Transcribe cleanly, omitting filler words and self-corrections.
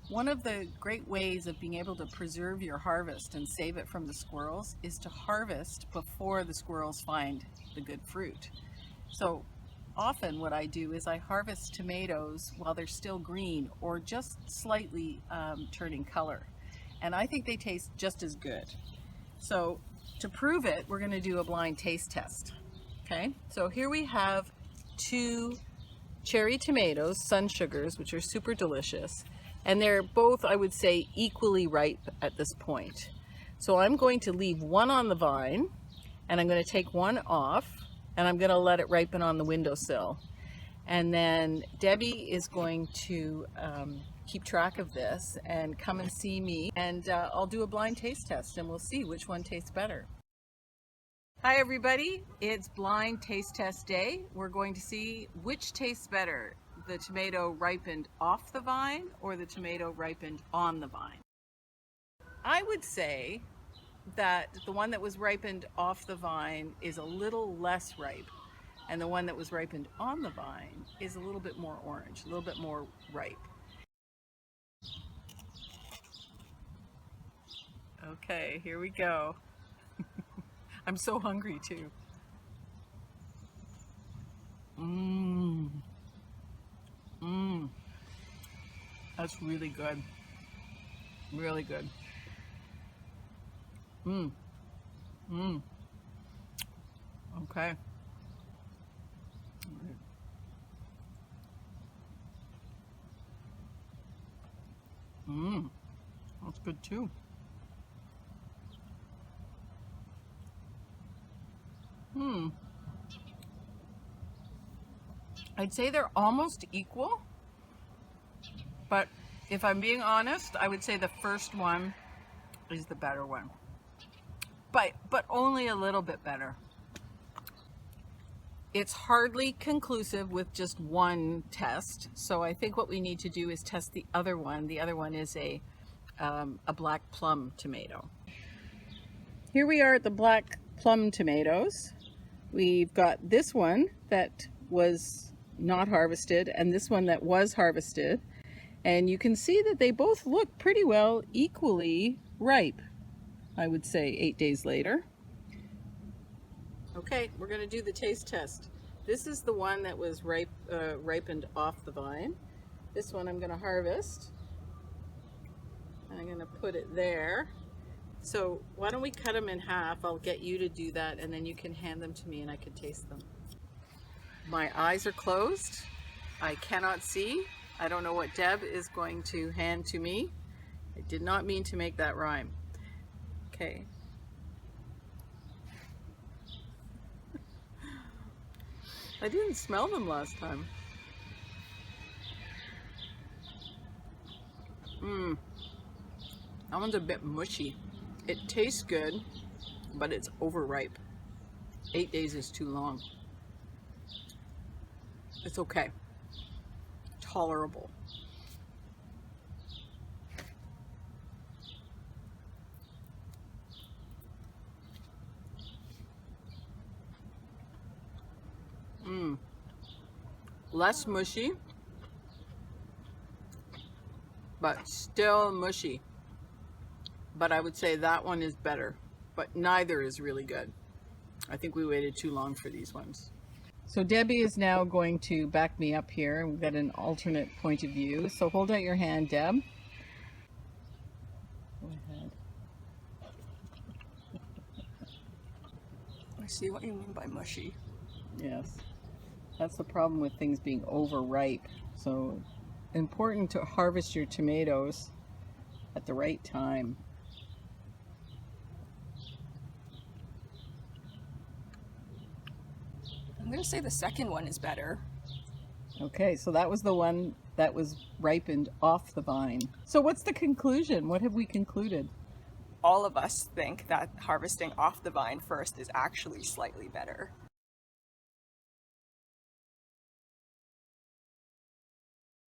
One of the great ways of being able to preserve your harvest and save it from the squirrels is to harvest before the squirrels find the good fruit. So often what I do is I harvest tomatoes while they're still green or just slightly turning color. And I think they taste just as good. So to prove it, we're going to do a blind taste test. Okay, so here we have 2 cherry tomatoes, sun sugars, which are super delicious. And they're both, I would say, equally ripe at this point. So I'm going to leave one on the vine, and I'm going to take one off, and I'm going to let it ripen on the windowsill. And then Debbie is going to keep track of this and come and see me, and I'll do a blind taste test, and we'll see which one tastes better. Hi everybody, it's blind taste test day. We're going to see which tastes better, the tomato ripened off the vine or the tomato ripened on the vine. I would say that the one that was ripened off the vine is a little less ripe, and the one that was ripened on the vine is a little bit more orange, a little bit more ripe. Okay, here we go. I'm so hungry too. That's really good. Really good. Okay. That's good too. I'd say they're almost equal, but if I'm being honest, I would say the first one is the better one, but only a little bit better. It's hardly conclusive with just one test, so I think what we need to do is test the other one. The other one is a black plum tomato. Here we are at the black plum tomatoes. We've got this one that was not harvested and this one that was harvested, and you can see that they both look pretty well equally ripe, I would say 8 days later. Okay, we're going to do the taste test. This is the one that was ripened off the vine. This one I'm going to harvest. I'm going to put it there. So why don't we cut them in half? I'll get you to do that, and then you can hand them to me and I can taste them. My eyes are closed. I cannot see. I don't know what Deb is going to hand to me. I did not mean to make that rhyme. Okay. I didn't smell them last time. That one's a bit mushy. It tastes good, but it's overripe. 8 days is too long. It's okay. Tolerable. Less mushy, but still mushy. But I would say that one is better, but neither is really good. I think we waited too long for these ones. So Debbie is now going to back me up here, and we've got an alternate point of view. So hold out your hand, Deb. Go ahead. I see what you mean by mushy. Yes. That's the problem with things being overripe. So important to harvest your tomatoes at the right time. I'm going to say the second one is better. Okay, so that was the one that was ripened off the vine. So what's the conclusion? What have we concluded? All of us think that harvesting off the vine first is actually slightly better.